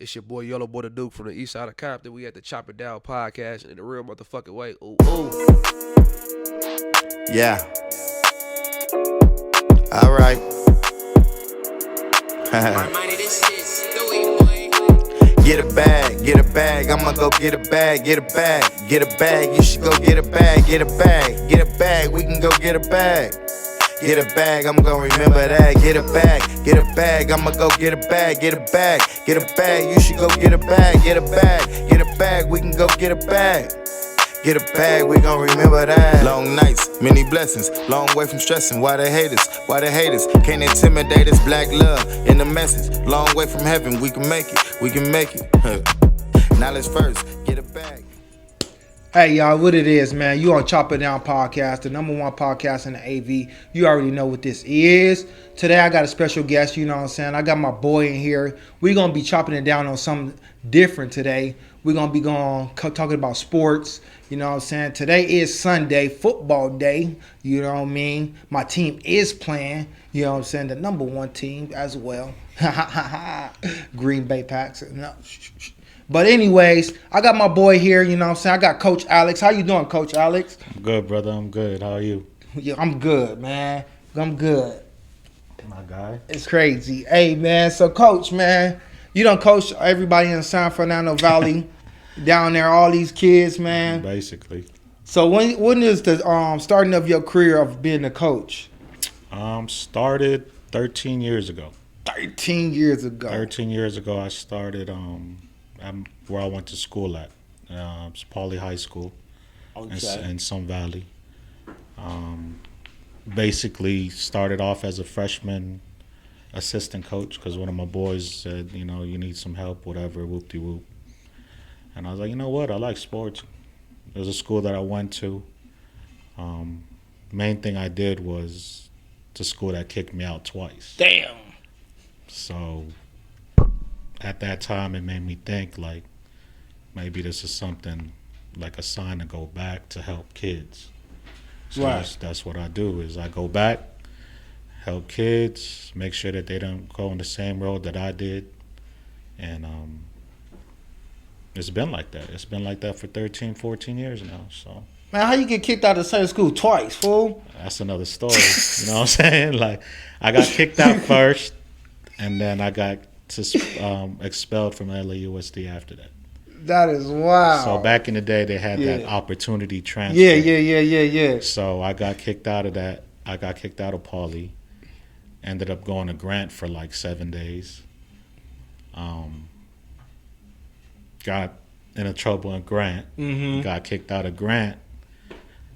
It's your boy Yellow Boy the Duke from the east side of Compton. We at the Chop It Down podcast in the real motherfucking way. Ooh, ooh. Yeah. All right. Get a bag, get a bag. I'ma go get a bag, get a bag, get a bag. You should go get a bag, get a bag, get a bag. We can go get a bag. Get a bag, I'm gonna remember that. Get a bag, get a bag. I'ma go get a bag, get a bag, get a bag. You should go get a bag, get a bag, get a bag. We can go get a bag. Get a bag, we gon' remember that. Long nights, many blessings, long way from stressing. Why they hate us? Why they hate us? Can't intimidate us, black love in the message. Long way from heaven, we can make it, we can make it. Now let's first get a bag. Hey y'all, what it is, man? You on Chop It Down podcast, the number one podcast in the AV. You already know what this is. Today I got a special guest, you know what I'm saying? I got my boy in here. We're going to be chopping it down on something different today. We're going to be talking about sports, you know what I'm saying? Today is Sunday, football day, you know what I mean? My team is playing, you know what I'm saying? The number one team as well. Green Bay Packs. No. But anyways, I got my boy here, you know what I'm saying? I got Coach Alex. How you doing, Coach Alex? I'm good, brother. I'm good. How are you? Yeah, I'm good, man. I'm good. My guy. It's crazy. Hey, man. So, Coach, man, you done coach everybody in the San Fernando Valley down there, all these kids, man. Basically. So, when is the starting of your career of being a coach? Started 13 years ago. 13 years ago. 13 years ago, I started where I went to school at. It's Pauley High School in Sun Valley. Basically started off as a freshman assistant coach because one of my boys said, you need some help, whatever, whoop-de-whoop. And I was like, you know what, I like sports. There's a school that I went to. Main thing I did was the school that kicked me out twice. Damn. So at that time, it made me think, like, maybe this is something like a sign to go back to help kids. So right. That's what I do is I go back, help kids, make sure that they don't go on the same road that I did. And it's been like that. It's been like that for 13, 14 years now. So Man, how you get kicked out of the same school twice, fool? that's another story. You know what I'm saying? Like, I got kicked out first, and then I got expelled from LAUSD after that. That is wild. So back in the day, they had that Yeah. opportunity transfer. Yeah. So I got kicked out of that. I got kicked out of Pauley. Ended up going to Grant for like 7 days. Got into trouble in Grant. Mm-hmm. Got kicked out of Grant.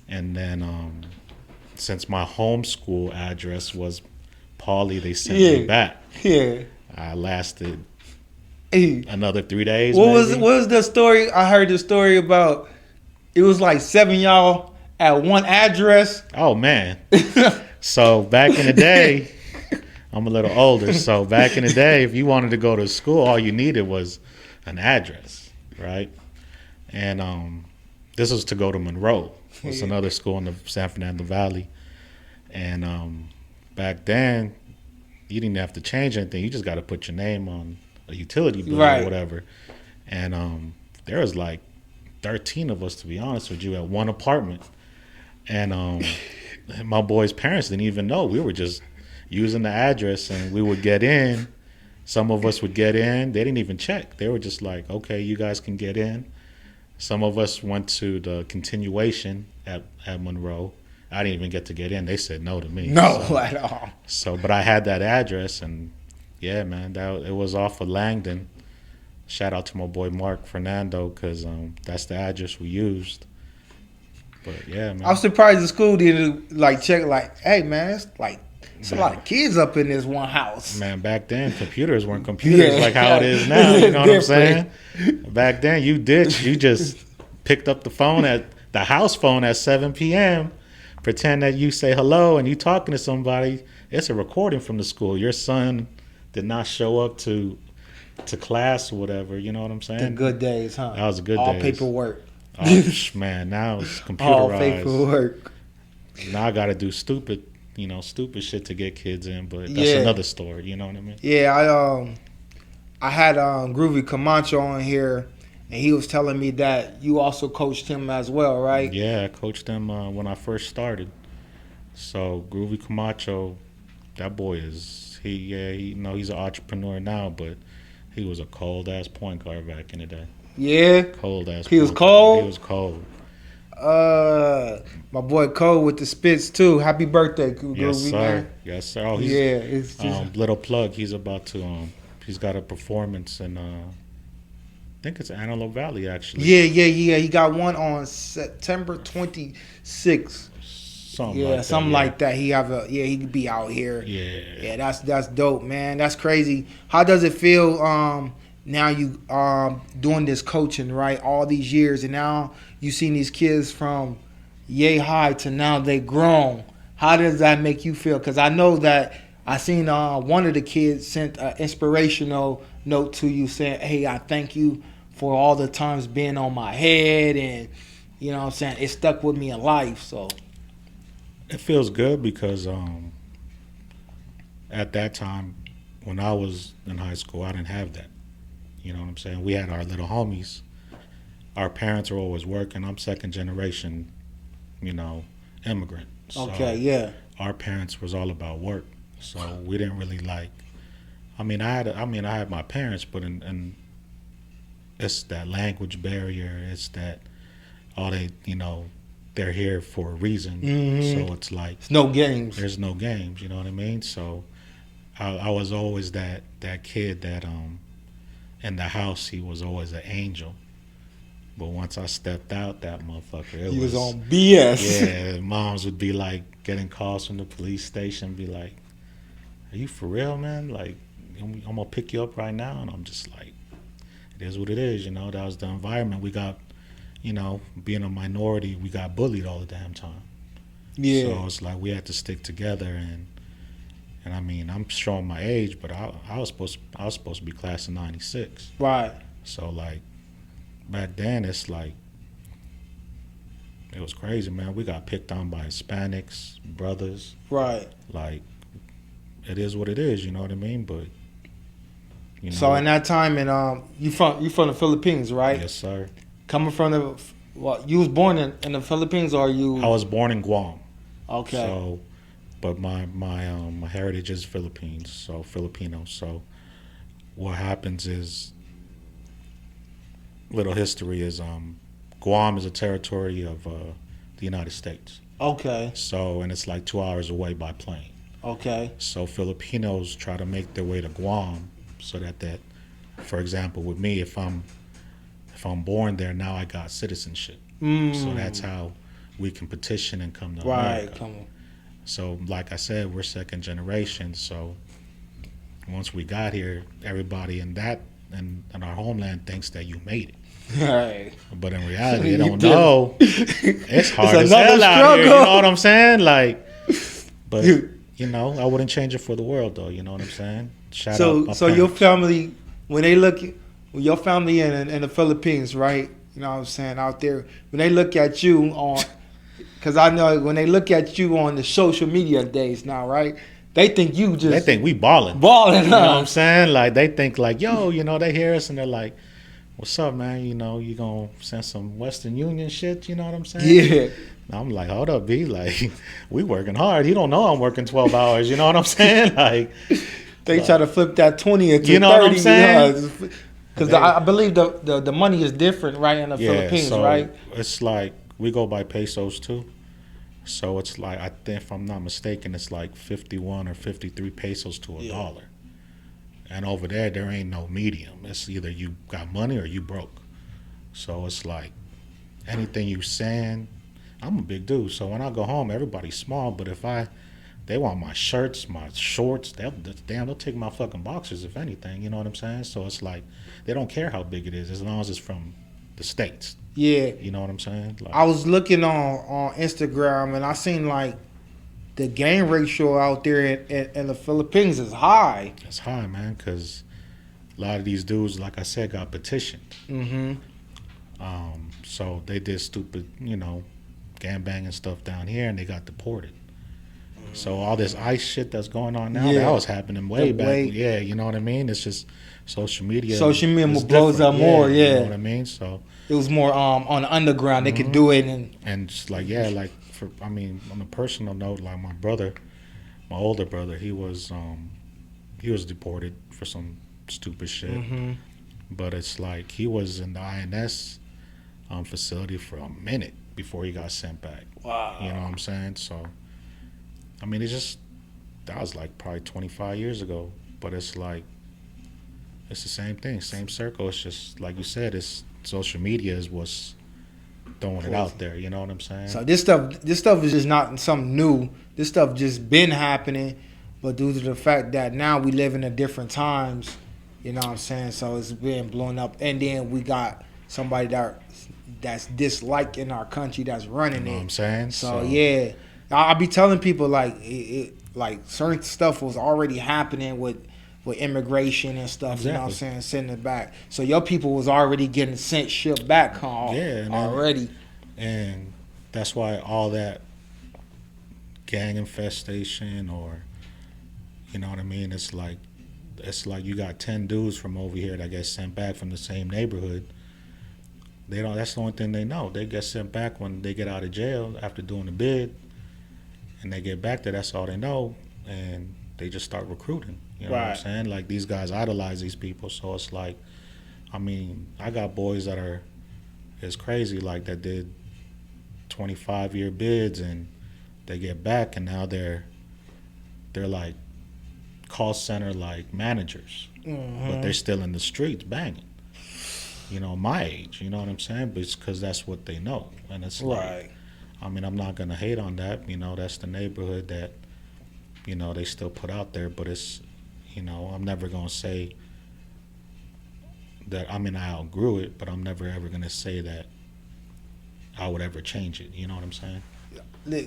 And then since my homeschool address was Pauley, they sent me back. Yeah. I lasted Hey. another 3 days. What maybe. was the story? I heard the story about it was like 7 y'all at one address. Oh, man. So back in the day, I'm a little older. So back in the day, if you wanted to go to school, all you needed was an address, right? And this was to go to Monroe. It's another school in the San Fernando Valley. And back then, you didn't have to change anything. You just got to put your name on a utility bill Right. or whatever. And there was like 13 of us, to be honest with you, at one apartment. And my boys' parents didn't even know. We were just using the address, and we would get in. Some of us would get in. They didn't even check. They were just like, okay, you guys can get in. Some of us went to the continuation at Monroe. I didn't even get to get in. They said no to me. No, at all. So, but I had that address, and yeah, man, it was off of Langdon. Shout out to my boy Mark Fernando, because that's the address we used. But yeah, man. I'm surprised the school didn't like check. Like, hey man, it's a lot of kids up in this one house. Man, back then computers weren't computers Yeah. like how it is now. You know what I'm saying? Different. Back then, you just picked up the phone at the house phone at 7 p.m. Pretend that you say hello and you talking to somebody. It's a recording from the school. Your son did not show up to class or whatever. You know what I'm saying? The good days, huh? That was the good all days. paperwork. Oh, man, now it's All computerized. paperwork. Now I got to do stupid shit to get kids in, but that's Yeah. another story. You know what I mean? Yeah, I had Groovy Camacho on here, and he was telling me that you also coached him as well, right? Yeah, I coached him when I first started. So Groovy Camacho, that boy is he you know he's an entrepreneur now, but he was a cold ass point guard back in the day. Yeah. Cold ass. He was point guard. cold? He was cold. My boy Cole with the spits too. Happy birthday, Groovy, Yes, sir. man. Yes, sir. Oh, he's, Yeah, it's just, little plug. He's about to he's got a performance in I think it's Antelope Valley actually. yeah. He got one on September 26th. Something Yeah, like that. something like that. He could be out here. Yeah. Yeah, that's dope, man. That's crazy. How does it feel now you doing this coaching, right? All these years, and now you seen these kids from yay high to now they grown. How does that make you feel? Because I know that I seen one of the kids sent an inspirational note to you saying, "Hey, I thank you for all the times being on my head, and you know what I'm saying, it stuck with me in life." So It feels good because at that time when I was in high school, I didn't have that. You know what I'm saying? We had our little homies. Our parents were always working. I'm second generation, immigrant. So okay, yeah. our parents was all about work. So we didn't really like. I had my parents, but in it's that language barrier. It's that they're here for a reason. Mhm. So it's like It's no games. there's no games. You know what I mean? So I was always that kid that in the house he was always an angel. But once I stepped out, that motherfucker, He was on BS. yeah, moms would be like getting calls from the police station, be like, "Are you for real, man? Like, I'm gonna pick you up right now." And I'm just like, "It is what it is." That was the environment we got. Being a minority, we got bullied all the damn time. Yeah. So it's like we had to stick together, and I mean, I'm showing my age, but I was supposed to be class of '96. Right. So like back then, it's like it was crazy, man. We got picked on by Hispanics, brothers. Right. Like it is what it is. You know what I mean? But So in that time, and you from the Philippines, right? yes, sir. Coming from you was born in the Philippines, or you? I was born in Guam. Okay. So, but my heritage is Philippines, so Filipino. So, what happens is, little history is, Guam is a territory of the United States. Okay. So, and it's like 2 hours away by plane. Okay. So Filipinos try to make their way to Guam, so that, for example, with me, if I'm born there, now I got citizenship. So that's how we can petition and come to Right. America. Come on. So, like I said, we're second generation. So, once we got here, everybody in our homeland thinks that you made it. Right. But in reality, You they don't didn't. know. It's hard It's as hell another out here. You struggle. know what I'm saying? Like, but You- I wouldn't change it for the world, though. You know what I'm saying? Shout out So my your parents. family, when they look, your family in the Philippines, right? You know what I'm saying, out there, when they look at you on, because I know when they look at you on the social media days now, right? They think you just They think we balling. balling. You know what I'm saying? Like, they think like, yo, they hear us and they're like, what's up, man? You gonna send some Western Union shit? You know what I'm saying? Yeah. I'm like, hold up, B. Like, we working hard. You don't know I'm working 12 hours. You know what I'm saying? Like, They try to flip that 20 into 30. You know what I'm saying? Because I believe the money is different, right, in the Philippines, so right? it's like we go by pesos too. So it's like, I think, if I'm not mistaken, it's like 51 or 53 pesos to a dollar. And over there ain't no medium. It's either you got money or you broke. So it's like anything you saying. I'm a big dude, so when I go home, everybody's small. But if they want my shirts, my shorts, they'll take my fucking boxers, if anything. You know what I'm saying? So it's like they don't care how big it is as long as it's from the States. Yeah. You know what I'm saying? Like, I was looking on Instagram and I seen like the gang ratio out there in the Philippines is high. it's high, man, because a lot of these dudes, like I said, got petitioned. Mm-hmm. So they did stupid, gangbanging stuff down here, and they got deported. So all this ICE shit that's going on now, Yeah. that was happening way The back. way- Yeah, you know what I mean? It's just social media. Social media is blows different. up more, You yeah. know what I mean? So, It was more on the underground. They could do it, and just like, yeah, like, I mean, on a personal note, like my brother, my older brother, he was deported for some stupid shit. Mm-hmm. But it's like he was in the INS facility for a minute before he got sent back. Wow. You know what I'm saying? So, I mean, that was like probably 25 years ago. But it's like, it's the same thing, same circle. It's just, like you said, it's social media is what's throwing it out there. You know what I'm saying? So this stuff is just not something new. This stuff just been happening, but due to the fact that now we live in a different times, you know what I'm saying? So it's been blown up, and then we got somebody that's disliked in our country that's running You know it. what I'm saying? So yeah, I be telling people like like certain stuff was already happening with immigration and stuff. You know what I'm Exactly. saying? Sending it back. So your people was already getting shipped back home. Yeah, and already. And that's why all that gang infestation, or you know what I mean, it's like you got 10 dudes from over here that get sent back from the same neighborhood. They don't. That's the only thing they know. They get sent back when they get out of jail after doing the bid, and they get back there. That's all they know, and they just start recruiting. You know what I'm Right. saying? Like, these guys idolize these people, so it's like, I mean, I got boys that are, it's crazy, like, that did 25-year bids, and they get back, and now they're like call center like managers, but they're still in the streets banging. You know, my age. You know what I'm saying? But it's because that's what they know, and it's like, Right. I mean, I'm not gonna hate on that. You know, that's the neighborhood that, you know, they still put out there. But it's, you know, I'm never gonna say that. I mean, I outgrew it, but I'm never ever gonna say that I would ever change it. You know what I'm saying?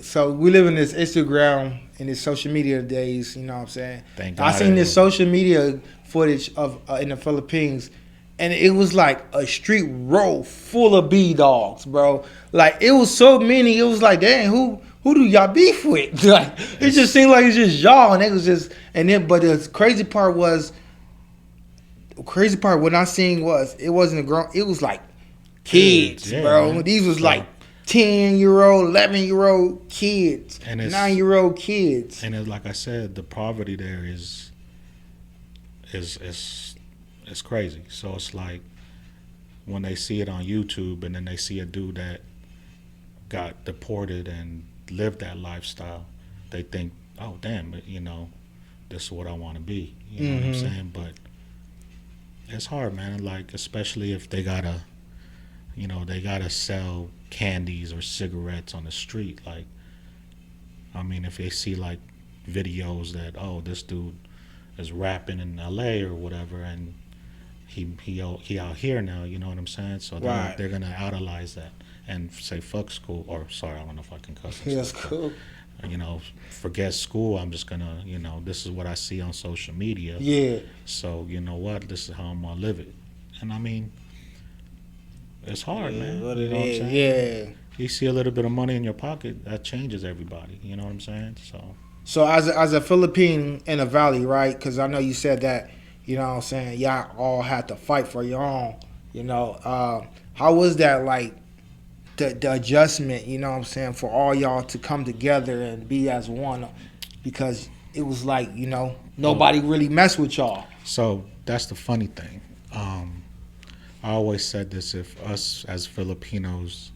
So we live in this Instagram and this social media days, you know what I'm saying? Thank I God seen this it- social media footage of in the Philippines, and it was like a street row full of B dogs, bro. Like, it was so many. It was like, dang, who do y'all beef with? Like, it just seemed like it's just y'all, and it was just, and then, but the crazy part what I seen was, it wasn't a grown, it was like kids, Yeah, bro. man. These was So- like 10-year-old, 11-year-old kids, And it's- 9-year-old kids. And like I said, the poverty there is crazy. So it's like, when they see it on YouTube, and then they see a dude that got deported and lived that lifestyle, they think, oh damn, you know, this is what I want to be. You know what I'm saying? But it's hard, man. Like, especially if they gotta sell candies or cigarettes on the street. Like, I mean, if they see like videos that, oh, this dude is rapping in LA or whatever, and he out here now, you know what I'm saying? So Right. they're gonna idolize that and say fuck school, or sorry, I don't know if I can cuss. Yeah, that's cool. You know, forget school. I'm just gonna, you know, this is what I see on social media. Yeah. So you know what? This is how I'm gonna live it. And I mean, it's hard, man. What You it know what I'm is, saying? yeah. You see a little bit of money in your pocket, that changes everybody. You know what I'm saying? So as a Philippine in the Valley, right? Because I know you said that, you know what I'm saying, y'all all had to fight for your own, you know. How was that, like, the adjustment, you know what I'm saying, for all y'all to come together and be as one? Because it was like, you know, nobody really messed with y'all. So that's the funny thing. I always said this: if us as Filipinos,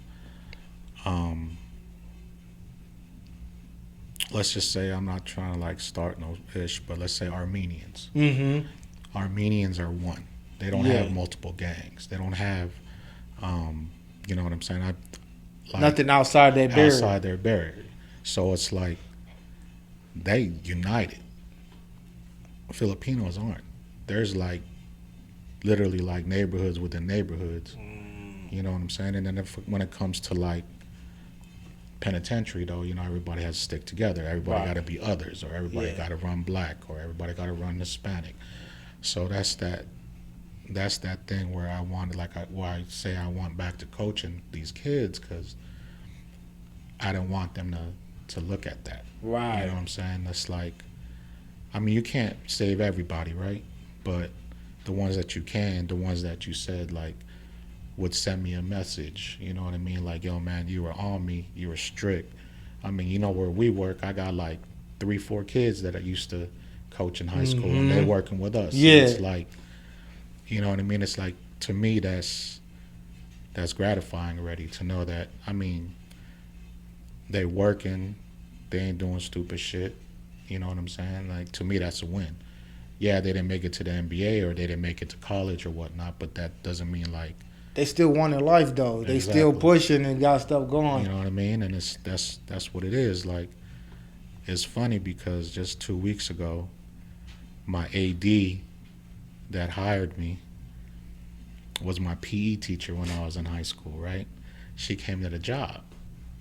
let's just say, I'm not trying to like start no ish, but let's say Armenians. Mm-hmm. Armenians are one. They don't Yeah. have multiple gangs. They don't have, you know what I'm saying? Nothing outside their barrier. outside their barrier. So it's like they united. Filipinos aren't. There's like literally like neighborhoods within neighborhoods. You know what I'm saying? And then when it comes to like penitentiary, though, you know, everybody has to stick together. Everybody Right. got to be others, or everybody Yeah. got to run black, or everybody got to run Hispanic. So that's that thing where I wanted, like, why I say I want back to coaching these kids, because I don't want them to to look at that. Right. You know what I'm saying? That's like, I mean, you can't save everybody, right? But the ones that you can, the ones that you said like would send me a message. You know what I mean? Like, yo, man, you were on me. You were strict. I mean, you know where we work, I got like 3-4 kids that I used to coach in high school, and they're working with us. Yeah. And it's like, you know what I mean? It's like, to me, that's gratifying already to know that, I mean, they working, they ain't doing stupid shit. You know what I'm saying? Like, to me, that's a win. Yeah, they didn't make it to the NBA or they didn't make it to college or whatnot, but that doesn't mean like, They still want in life though. They still Exactly. pushing and got stuff going. you know what I mean? And that's what it is. Like, it's funny because just 2 weeks ago, my AD that hired me was my PE teacher when I was in high school, right? She came to the job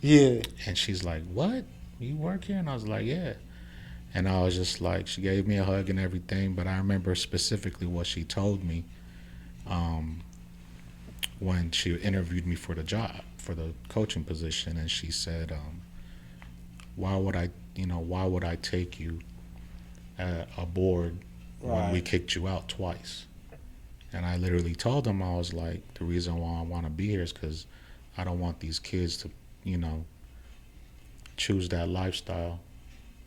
Yeah. and she's like, "What? You work here?" And I was like, "Yeah." And I was just like, she gave me a hug and everything, but I remember specifically what she told me when she interviewed me for the job, for the coaching position, and she said, why would I take you aboard when we Right. kicked you out twice? And I literally told them, I was like, the reason why I want to be here is because I don't want these kids to, choose that lifestyle.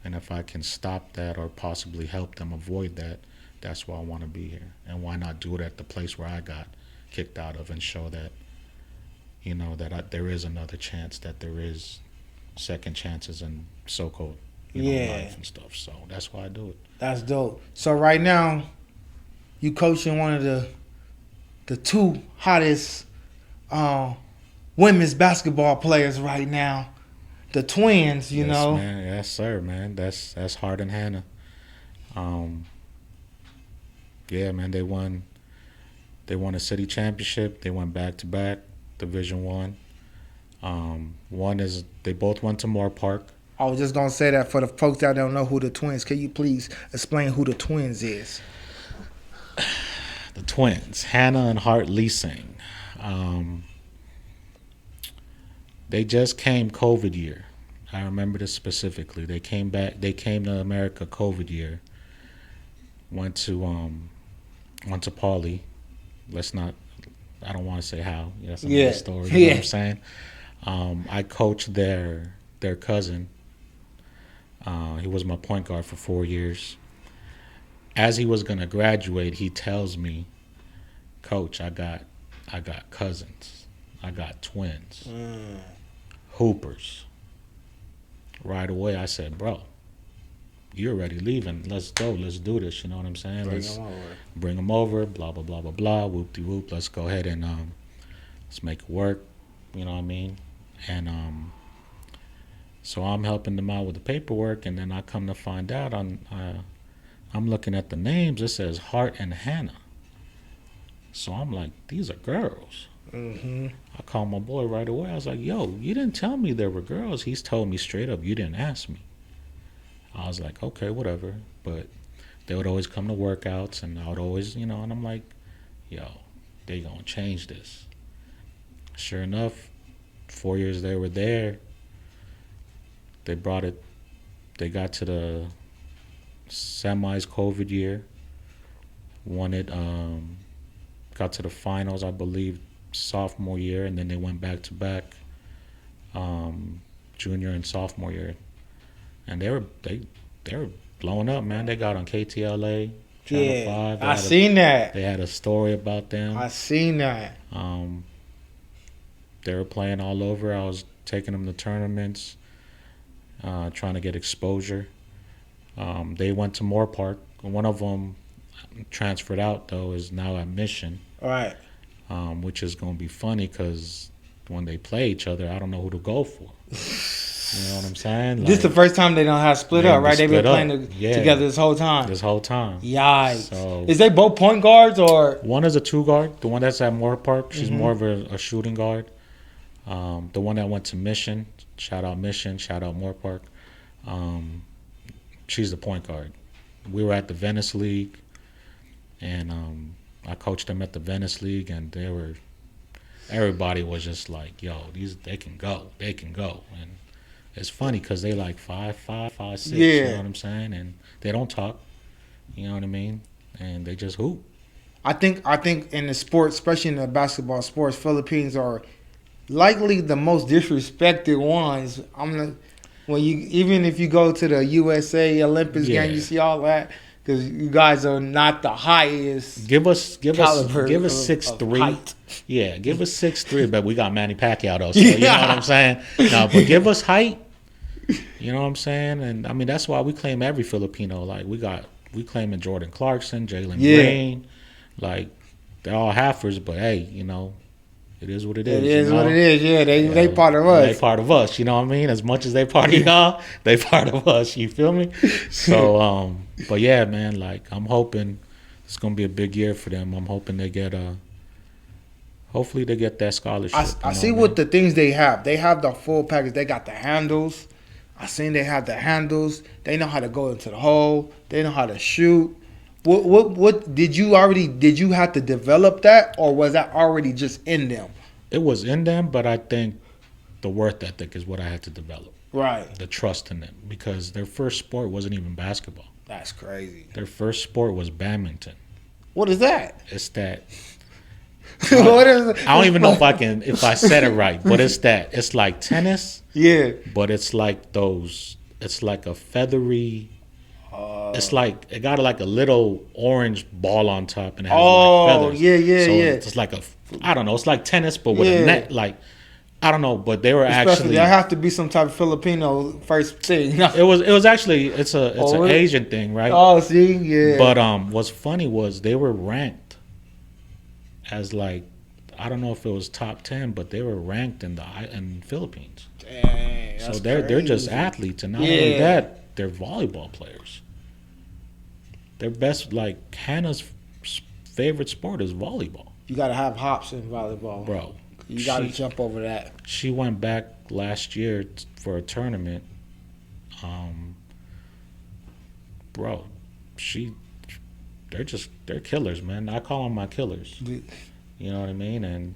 And if I can stop that or possibly help them avoid that, that's why I want to be here. And why not do it at the place where I got kicked out of and show that, there is another chance, that there is second chances and so-called, life and stuff. So that's why I do it. That's dope. So right now, you coaching one of the two hottest women's basketball players right now, the Twins. You Yes, know. man. Yes, sir, man. That's Hart and Hannah. Yeah, man. They won a city championship. They went back to back, Division One. They both went to Moore Park. I was just gonna say that for the folks that don't know who the Twins. Can you please explain who the Twins is? The Twins, Hannah and Hart Leasing. They just came COVID year. I remember this specifically. They came to America COVID year. Went to Pauley. I don't want to say how. That's another story. You know what I'm saying? I coached their cousin. He was my point guard for 4 years. As he was gonna graduate, he tells me, "Coach, I got cousins. I got twins, hoopers." Right away, I said, "Bro, you're already leaving. Let's go. Let's do this." You know what I'm saying? Let's bring them over. Blah blah blah blah blah. Whoop de whoop. Let's go ahead and let's make it work. You know what I mean? And so I'm helping them out with the paperwork, and then I come to find out I'm looking at the names. It says Hart and Hannah. So I'm like, these are girls. Mm-hmm. I called my boy right away. I was like, "Yo, you didn't tell me there were girls." He's told me straight up, "You didn't ask me." I was like, "Okay, whatever." But they would always come to workouts, and I would always, and I'm like, "Yo, they gonna change this." Sure enough, 4 years they were there, they got to the semis COVID year, won it, got to the finals, I believe, sophomore year, and then they went back to back junior and sophomore year, and they were blowing up, man. They got on KTLA, Channel 5. I seen that. They had a story about them. I seen that. They were playing all over. I was taking them to tournaments, trying to get exposure. They went to Moore Park. One of them transferred out, though, is now at Mission. All right. Which is going to be funny because when they play each other, I don't know who to go for. You know what I'm saying? This is the first time they don't have split Yeah, up, right? They've been split playing up. Yeah. together this whole time. This whole time. Yikes. So- Is they both point guards or? One is a 2 guard. The one that's at Moore Park, she's more of a shooting guard. The one that went to Mission, shout out Mission, shout out Moore Park. She's the point guard. We were at the Venice League, and I coached them at the Venice League, and everybody was just like, "Yo, they can go," and it's funny because they like 5'5", 5'6". Yeah. You know what I'm saying? And they don't talk. You know what I mean? And they just hoop. I think in the sports, especially in the basketball sports, Philippines are likely the most disrespected ones. When you even if you go to the USA Olympics Yeah. game, you see all that because you guys are not the highest Give us caliber of 6'3". height. Yeah, give us 6'3", but we got Manny Pacquiao though. So you know what I'm saying? No, but give us height. You know what I'm saying? And I mean that's why we claim every Filipino. Like we claiming Jordan Clarkson, Jalen Yeah. Green, like they're all halfers. But hey, you know, it is what it is. It is you know? what it is. Yeah, they You know, part of us. They part of us. You know what I mean? As much as they part of y'all, they part of us. You feel me? So, but yeah, man. Like I'm hoping it's gonna be a big year for them. I'm hoping they get hopefully they get that scholarship. I see what the things they have. They have the full package. They got the handles. I seen they have the handles. They know how to go into the hole. They know how to shoot. What did you have to develop that, or was that already just in them? It was in them, but I think the work ethic is what I had to develop. Right. The trust in them, because their first sport wasn't even basketball. That's crazy. Their first sport was badminton. What is that? It's that What is it? I don't even know if I said it right, but it's that. It's like tennis, Yeah. but it's like those. It's like a feathery. It's like it got like a little orange ball on top and it has like feathers. yeah. It's like I don't know. It's like tennis, but with Yeah. a net. Like I don't know, but they were Especially, actually. there have to be some type of Filipino first thing. It was actually it's an really? Asian thing, right? Oh, see, yeah. But what's funny was they were ranked as like I don't know if it was top 10, but they were ranked in the Philippines. Dang, So that's they're just crazy. athletes, and not only Yeah. that, they're volleyball players. Their best, like Hannah's favorite sport is volleyball, You gotta have hops in volleyball, bro. You gotta She- jump over that. She went back last year for a tournament. Bro, they're killers, man. I call them my killers. You know what I mean? And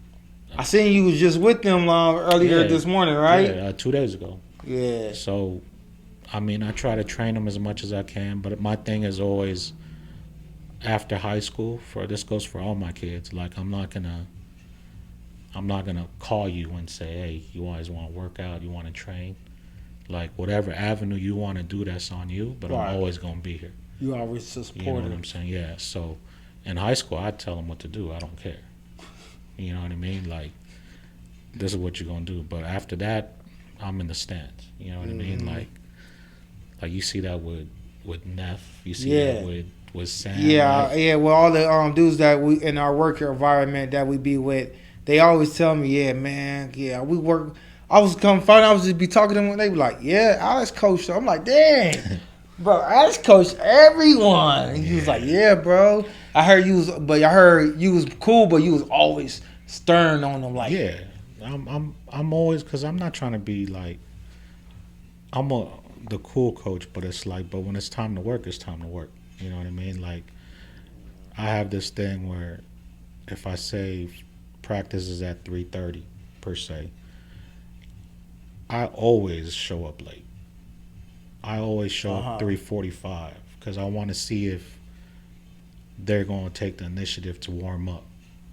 I seen you was just with them earlier Yeah. this morning, right? yeah, 2 days ago. Yeah. So, I mean, I try to train them as much as I can, but my thing is always after high school. This goes for all my kids. Like, I'm not gonna call you and say, hey, you always want to work out, you want to train. Like, whatever avenue you want to do, that's on you. But Right. I'm always gonna be here. You always You know support what them. I'm saying? Yeah. So, in high school, I tell them what to do. I don't care. You know what I mean? Like, this is what you're gonna do. But after that, I'm in the stands. You know what I mean? Like you see that with Neff. You see Yeah. that with Sam. Yeah, like, yeah. Well, all the dudes that we in our work environment that we be with, they always tell me, "Yeah, man, yeah, we work." I was come find. I was just be talking to them, and they be like, "Yeah, Alex coach." I'm like, "Dang, bro, Alex coach everyone." And he was like, "Yeah, bro. I heard you was cool, but you was always stern on them." Like, yeah. I'm always, because I'm not trying to be like the cool coach, but it's like, but when it's time to work, it's time to work. You know what I mean? Like, I have this thing where if I say practice is at 3:30 per se, I always show up late. I always show up 3:45 because I want to see if they're going to take the initiative to warm up,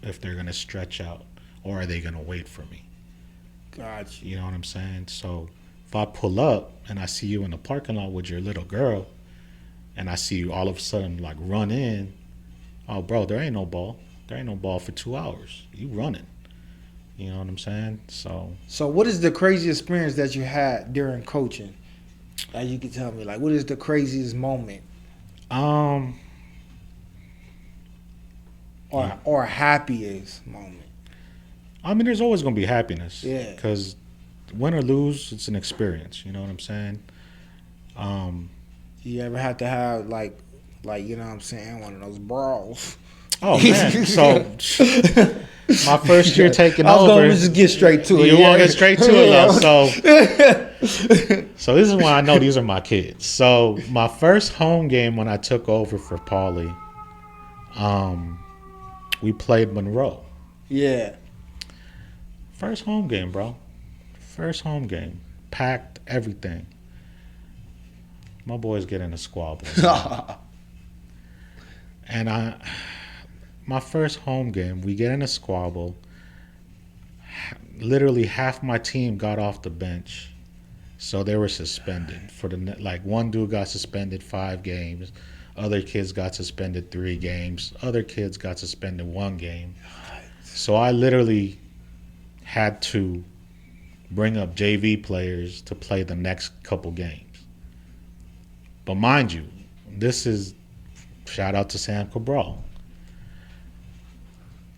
if they're going to stretch out, or are they going to wait for me? gotcha. You know what I'm saying? So if I pull up and I see you in the parking lot with your little girl, and I see you all of a sudden like run in, oh, bro, there ain't no ball. There ain't no ball for 2 hours. You running. You know what I'm saying? So, what is the craziest experience that you had during coaching? That you can tell me, like, what is the craziest moment or happiest moment? I mean, there's always gonna be happiness. Yeah. Because win or lose, it's an experience. You know what I'm saying? You ever had to have like you know what I'm saying, one of those brawls? Oh man! So my first year taking I was over. gonna just get straight to it. You want to get straight to it, Yeah. though. So this is when I know these are my kids. So my first home game when I took over for Paulie, we played Monroe. Yeah. First home game, bro. First home game. packed, everything. My boys get in a squabble. And my first home game, we get in a squabble. Literally half my team got off the bench, so they were suspended for one dude got suspended 5 games, other kids got suspended 3 games, other kids got suspended 1 game. So I literally had to bring up JV players to play the next couple games. But mind you, this is shout out to Sam Cabral.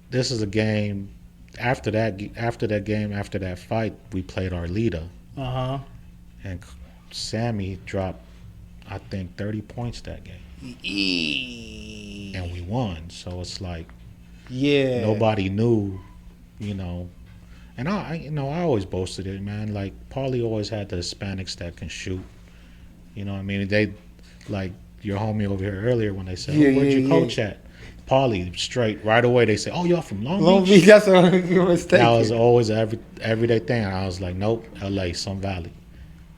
This is a game. After that fight, we played Arleta. And Sammy dropped, I think, 30 points that game. And we won. So it's like, nobody knew, And I always boasted it, man. Like, Paulie always had the Hispanics that can shoot. You know what I mean? They, like your homie over here earlier when they said, where'd your coach at? Paulie, straight, right away, they say, oh, y'all from Long Beach? That's what you was thinking. That was always an everyday thing. And I was like, nope, L.A., Sun Valley.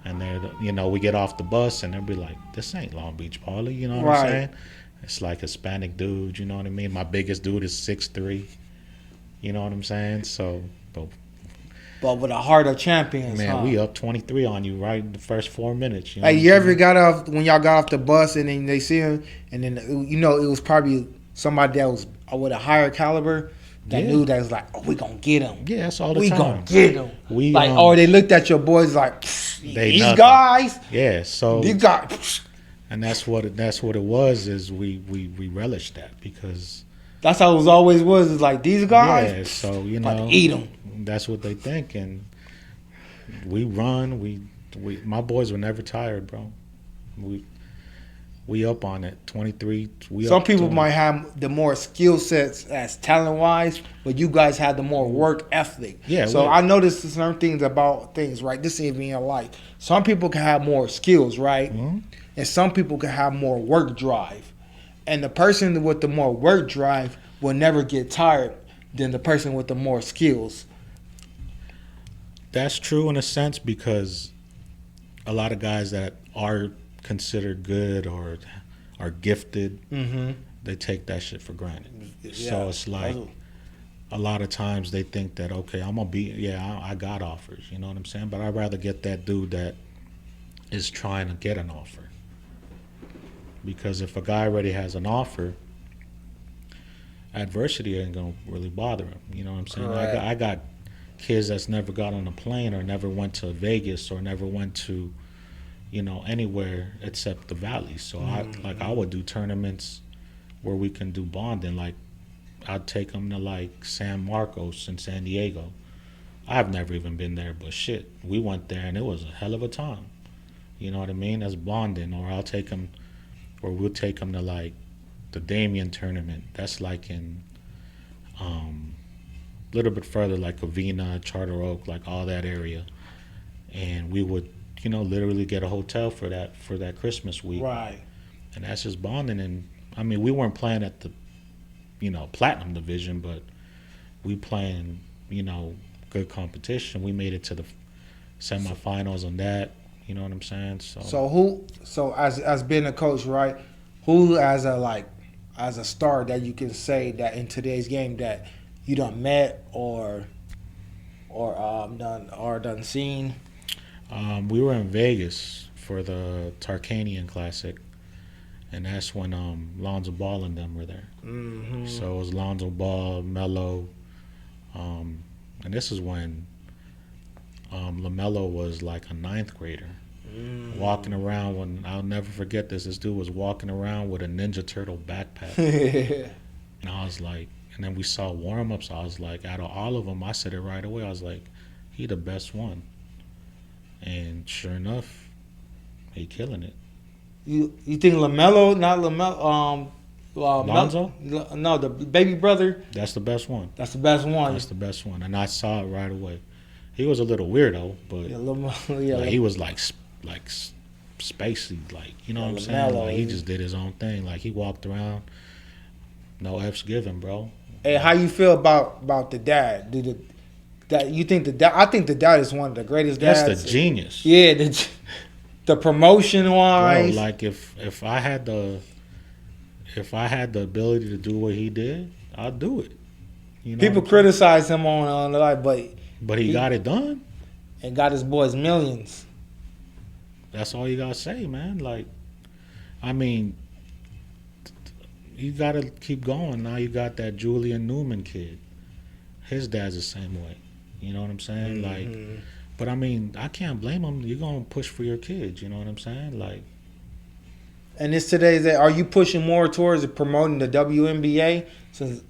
And then, we get off the bus, and they'll be like, this ain't Long Beach, Paulie. You know what I'm saying? It's like Hispanic dude, you know what I mean? My biggest dude is 6'3". You know what I'm saying? So, but with a heart of champions, man, we up 23 on you right in the first 4 minutes. Hey, you ever got off, when y'all got off the bus and then they see him, and then, it was probably somebody that was with a higher caliber that knew that was like, oh, we gonna get him. Yeah, that's all the time. We gonna get him. Or or they looked at your boys like, these nothing. guys. Yeah, so these guys. And that's what it was. Is we relished that because that's how it always was. Is like these guys. Yeah, so eat them. That's what they think, and we run. We my boys were never tired, bro. We up on it. 23. Some people might have the more skill sets as talent wise, but you guys have the more work ethic. Yeah. So I noticed certain things about things, right? This is even in life. Some people can have more skills, right? Mm-hmm. And some people can have more work drive. And the person with the more work drive will never get tired than the person with the more skills. That's true in a sense because a lot of guys that are considered good or are gifted, they take that shit for granted. Yeah. So it's like a lot of times they think that, okay, I'm going to be, I got offers, you know what I'm saying? But I'd rather get that dude that is trying to get an offer. Because if a guy already has an offer, adversity ain't going to really bother him. You know what I'm saying? Right. I got kids that's never got on a plane or never went to Vegas or never went to, anywhere except the Valley. So I would do tournaments where we can do bonding. Like I'd take them to like San Marcos in San Diego. I've never even been there, but shit, we went there and it was a hell of a time. You know what I mean? That's bonding. Or we'll take them to like the Damien tournament. That's like in a little bit further, like Covina, Charter Oak, like all that area. And we would, literally get a hotel for that Christmas week. Right. And that's just bonding. And I mean, we weren't playing at the, platinum division, but we playing, good competition. We made it to the semifinals on that. You know what I'm saying? So as being a coach, right? Who as a star that you can say that in today's game that you done met or done seen? We were in Vegas for the Tarkanian Classic, and that's when Lonzo Ball and them were there. Mm-hmm. So it was Lonzo Ball, Melo, and this is when LaMelo was like a 9th grader. Walking around I'll never forget this. This dude was walking around with a Ninja Turtle backpack. And I was like, and then we saw warm-ups. I was like, out of all of them, I said it right away. I was like, he the best one. And sure enough, he killing it. You think LaMelo, not LaMelo, Lonzo? No, the baby brother. That's the best one. That's the best one. That's the best one. And I saw it right away. He was a little weirdo, but he was like spacey, like, you know what I'm saying? Like he just did his own thing. Like he walked around, no F's given, bro. Hey, how you feel about the dad? that you think that I think that is one of the greatest That's dads. the genius. Yeah, the promotion Bro, wise. like if I had the ability to do what he did, I'd do it. You know People what I'm criticize him on the life, but saying? But he got it done. and got his boys millions. That's all you gotta say, man. Like, I mean, you gotta keep going. Now you got that Julian Newman kid. His dad's the same way. You know what I'm saying? Like, but I mean, I can't blame him. You're gonna push for your kids. You know what I'm saying? Like, And this today's that. Are you pushing more towards promoting the WNBA? Since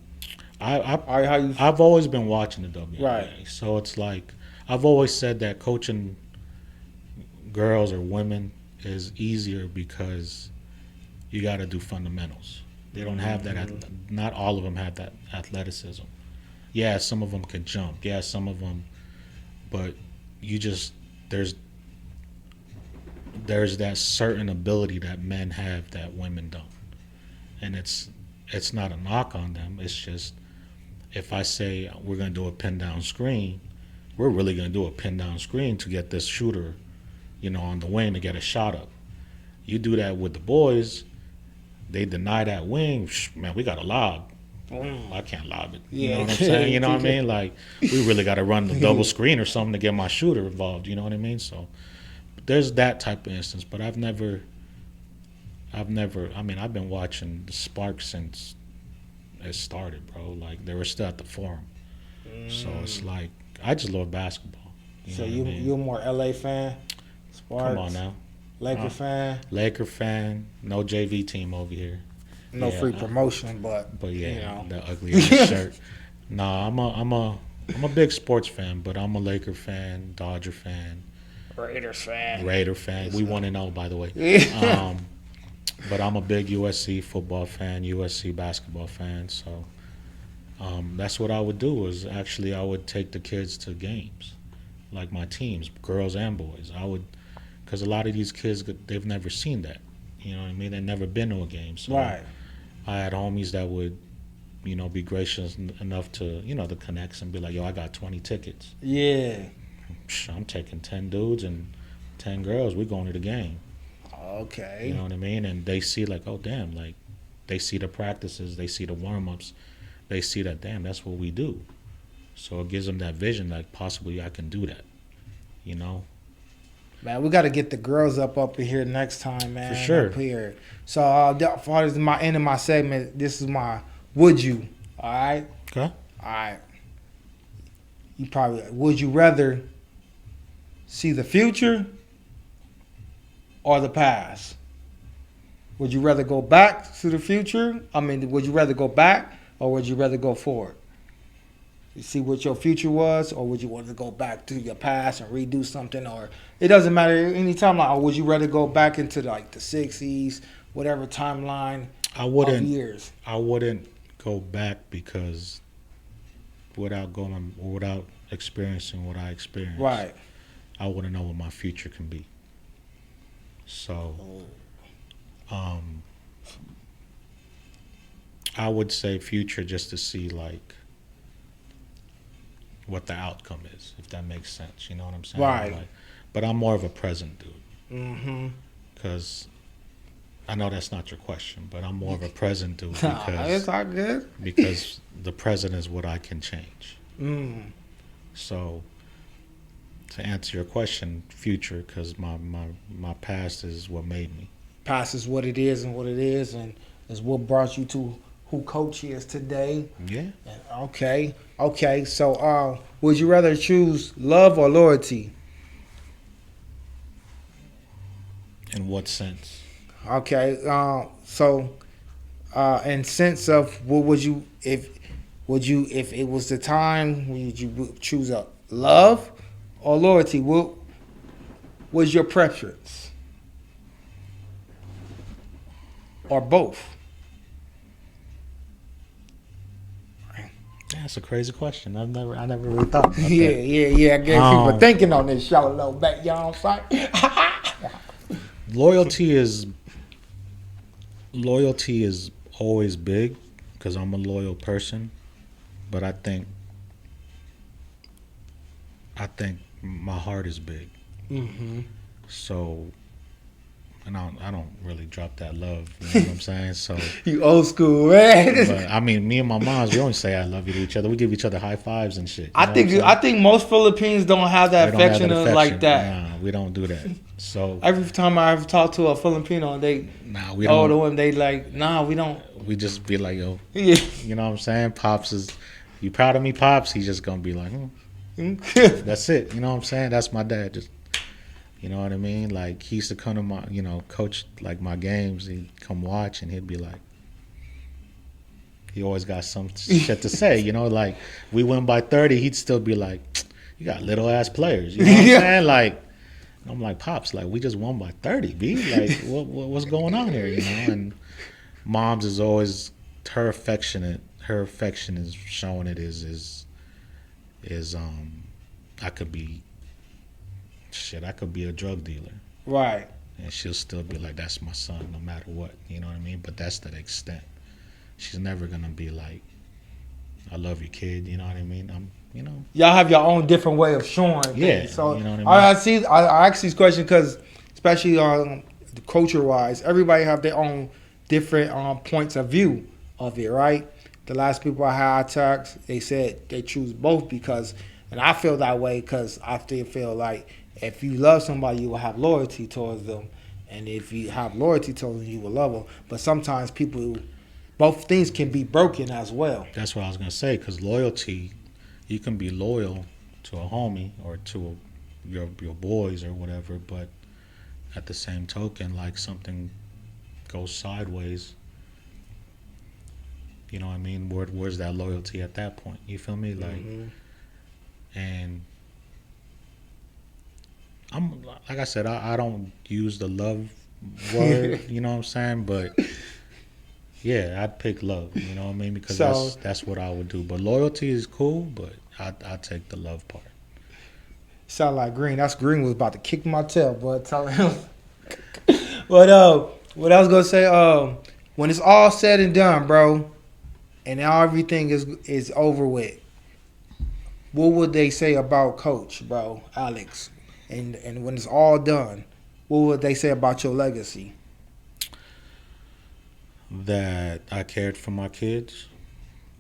I've always been watching the WNBA, Right. so it's like I've always said that coaching girls or women is easier because you got to do fundamentals. They don't have that. Not all of them have that athleticism. Yeah, some of them can jump. Yeah, some of them, but you just there's that certain ability that men have that women don't, and it's not a knock on them. It's just if I say we're going to do a pin down screen, we're really going to do a pin down screen to get this shooter, on the wing to get a shot up. You do that with the boys, they deny that wing. Man, we got to lob. I can't lob it. You know what I'm saying? You know what I mean? Like, we really got to run the double screen or something to get my shooter involved. You know what I mean? So there's that type of instance, but I've been watching the Sparks since it started, bro. Like, they were still at the Forum. So it's like, I just love basketball. so know what I mean? you're more LA fan, Sparks. Come on now. Laker fan. Laker fan, no JV team over here. No Yeah, free promotion, but yeah, the ugly ass shirt. Nah, I'm a big sports fan, but I'm a Laker fan, Dodger fan, Raiders fan. Raider fan. We 1-0, by the way. But I'm a big USC football fan, USC basketball fan. So that's what I would do. Is actually I would take the kids to games, like my teams, girls and boys. I would, because a lot of these kids they've never seen that. You know what I mean? They've never been to a game. So Right. I had homies that would, be gracious enough to, the connects and be like, yo, I got 20 tickets. Yeah. I'm taking 10 dudes and 10 girls. We're going to the game. Okay. You know what I mean? And they see like, oh, damn, like they see the practices, they see the warm-ups, they see that, damn, that's what we do. So it gives them that vision, like possibly I can do that, Man, we got to get the girls up in here next time, man. For sure. Up here. So, as far as my end of my segment, this is my would you. All right? Okay. All right. You probably, would you rather see the future or the past? Would you rather go back to the future? Would you rather go back or would you rather go forward? You see what your future was, or would you want to go back to your past and redo something? Or it doesn't matter any time. Like, or would you rather go back into like the 60s, whatever timeline of years? I wouldn't go back because without experiencing what I experienced, Right. I wouldn't know what my future can be. So, I would say future just to see like what the outcome is, if that makes sense. You know what I'm saying? Right. Like, but I'm more of a present dude. Mm-hmm. Because I know that's not your question, but I'm more of a present dude It's all good. because the present is what I can change. Mm. So to answer your question, future, because my past is what made me. Past is what it is, and is what brought you to who Coach is today. Yeah. Okay. So, would you rather choose love or loyalty? In what sense? Okay. In sense of what would you if it was the time, would you choose a love or loyalty? What was your preference? Or both? That's a crazy question. I never really thought about that. Yeah. I guess people thinking on this show a little bit, you know what I'm saying? Loyalty is always big because I'm a loyal person, but I think I think my heart is big. Mm-hmm. So, and I don't really drop that love. You know what I'm saying? So, You old school, man. but I mean, me and my moms, we only say I love you to each other. We give each other high fives and shit. You I know think what I'm saying? I think most Filipinos don't have that We don't have affection, that like that. Nah, we don't do that. So, Every time I ever talk to a Filipino, they nah, we older don't. women, they like, nah, we don't. We just be like, yo, Yeah. you know what I'm saying? Pops is, you proud of me, Pops? He's just gonna be like, that's it. You know what I'm saying? That's my dad. Just, you know what I mean? Like, he used to come to my, coach like my games. He'd come watch and he'd be like, he always got some shit to say. Like we win by 30, he'd still be like, you got little ass players. You know what I'm Yeah. saying? Like, I'm like, Pops, like we just won by 30, B. Like, what's going on here? And mom's is always her affection is showing it is I could be a drug dealer Right. and she'll still be like, that's my son no matter what, you know what I mean? But that's the extent. She's never gonna be like, I love you, kid, you know what I mean? Y'all have your own different way of showing things. Yeah, So you know what I mean? I see. I ask these questions because, especially culture wise, everybody have their own different points of view of it. Right. The last people I had talked, they said they choose both because, and I feel that way because I still feel like if you love somebody, you will have loyalty towards them, and if you have loyalty towards them, you will love them. But sometimes both things can be broken as well. That's what I was gonna say, because loyalty, you can be loyal to a homie or to your boys or whatever, but at the same token, like something goes sideways, you know what I mean? Where's that loyalty at that point? You feel me? Like, and I'm like I said, I don't use the love word, you know what I'm saying? But yeah, I'd pick love, you know what I mean? Because that's what I would do. But loyalty is cool, but I take the love part. Sound like Green. That's Green was about to kick my tail, but tell him. But what I was gonna say, when it's all said and done, bro, and now everything is over with, what would they say about Coach, bro, Alex? And when it's all done, what would they say about your legacy? That I cared for my kids,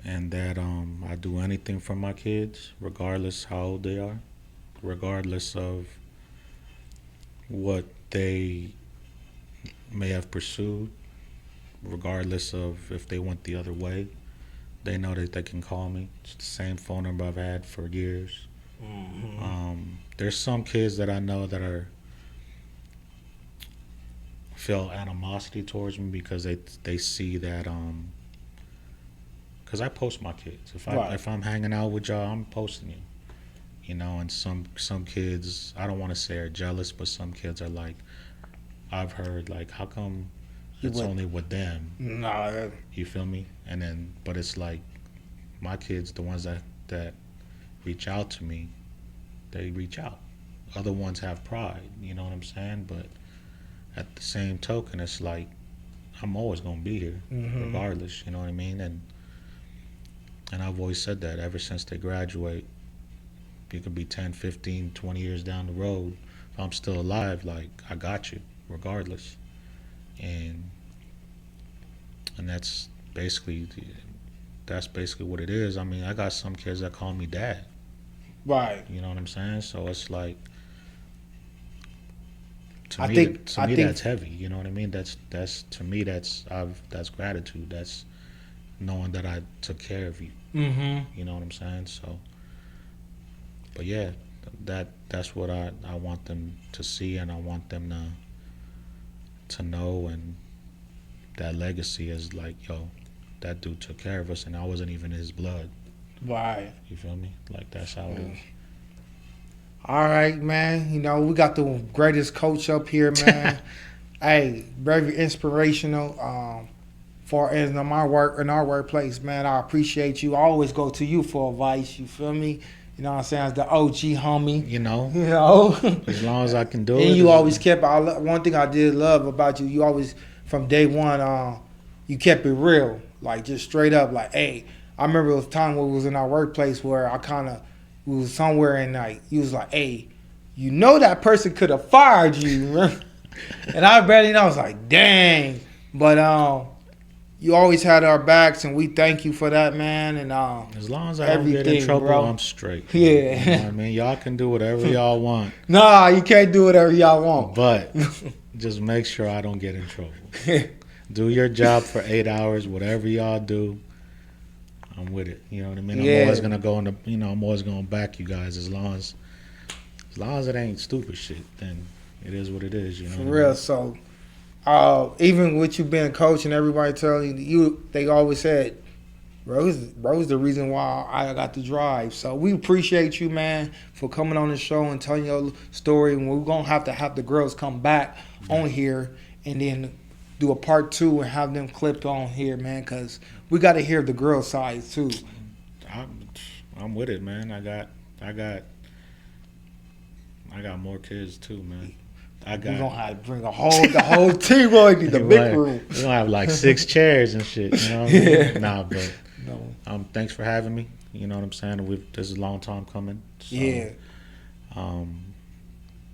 and that I do anything for my kids, regardless how old they are, regardless of what they may have pursued, regardless of if they went the other way. They know that they can call me. It's the same phone number I've had for years. There's some kids that I know that feel animosity towards me because they see that because I post my kids. If I'm hanging out with y'all, I'm posting you. And some kids, I don't want to say are jealous, but some kids are like, I've heard like, how come it's only with them? Nah. You feel me? And then, but it's like my kids, the ones that reach out to me, they reach out. Other ones have pride, you know what I'm saying? But at the same token, it's like I'm always gonna be here, regardless. You know what I mean? And I've always said that ever since they graduate. You could be 10, 15, 20 years down the road. If I'm still alive, like I got you, regardless. And that's basically what it is. I mean, I got some kids that call me dad. Right. You know what I'm saying? So it's like, to I me, think that's heavy. You know what I mean? That's to me, that's gratitude. That's knowing that I took care of you. You know what I'm saying? So, but yeah, that's what I want them to see, and I want them to know, and that legacy is like, yo, that dude took care of us, and I wasn't even his blood. Right. You feel me? Like, that's how it is. All right, man. We got the greatest coach up here, man. Hey, very inspirational. For in my work, in our workplace, man, I appreciate you. I always go to you for advice. You feel me? You know what I'm saying? As the OG homie. You know, as long as I can do it. And you always kept. One thing I did love about you, you always from day one, you kept it real, like just straight up. Like, hey, I remember it was a time when we was in our workplace where I kind of we was somewhere and like you was like, hey, you know that person could have fired you, man. And I barely know. I was like, dang. But you always had our backs, and we thank you for that, man. And as long as I don't get in everything, trouble, bro. I'm straight. Yeah. You know what I mean? Y'all can do whatever y'all want, Nah, you can't do whatever y'all want. but just make sure I don't get in trouble. Do your job for 8 hours, whatever y'all do. I'm with it. You know what I mean? Yeah. I'm always gonna go in the. I'm always gonna back you guys as long as it ain't stupid shit. Then it is what it is. You know. For what I real. mean? So, even with you being a coach and everybody telling you, they always said, bro's the reason why I got the drive. So we appreciate you, man, for coming on the show and telling your story. And we're gonna have to have the girls come back on here and then do a part 2 and have them clipped on here, man, because we got to hear the girl side too. I'm with it, man. I got more kids too, man. We're gonna have to bring the whole team on the big room. We're gonna have like 6 chairs and shit. You know what I mean? Yeah. Nah, but No. thanks for having me. You know what I'm saying? This is a long time coming. So, Yeah.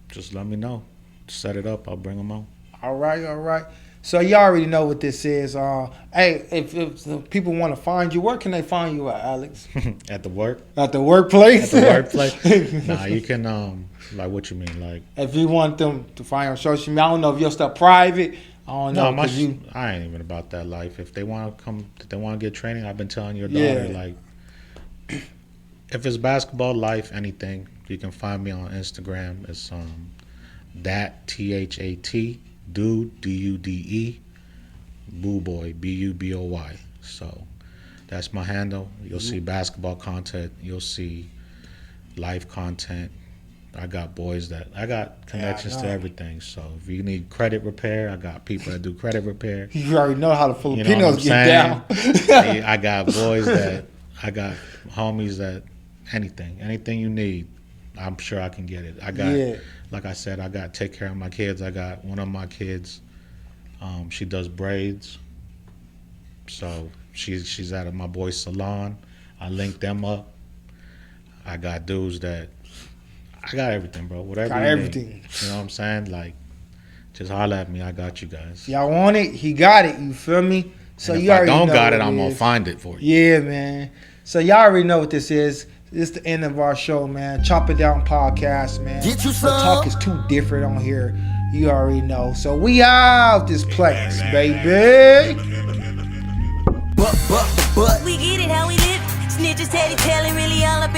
Just let me know. Set it up. I'll bring them on. All right. So you already know what this is. Hey, if the people want to find you, where can they find you at, Alex? At the work. At the workplace? At the workplace. Nah, you can like what you mean, like. If you want them to find you on social media, I don't know if your stuff private. I don't know. No, 'cause I ain't even about that life. If they want to come, if they want to get training, I've been telling your daughter, Yeah. like, if it's basketball, life, anything, you can find me on Instagram. It's that THAT dude DUDE Boo Boy BUBOY. So that's my handle. You'll see basketball content. You'll see life content. I got connections to everything. So if you need credit repair, I got people that do credit repair. You already know how the You know Filipinos what I'm get saying? down. I got I got homies that anything you need, I'm sure I can get it. I got, like I said, I got to take care of my kids. I got one of my kids, she does braids. So she's at my boy's salon. I linked them up. I got dudes that, I got everything, bro. Whatever Got you everything. need. You know what I'm saying? Like, just holler at me. I got you guys. Y'all want it? He got it. You feel me? So And you if I already don't know got it, what I'm going is. to find it for you. Yeah, man. So y'all already know what this is. This is the end of our show, man. Chop It Down podcast, man. Get you The some. talk is too different on here. You already know. So we out this place, baby. But. We get it how we live. Snitches, teddy, telling, really all up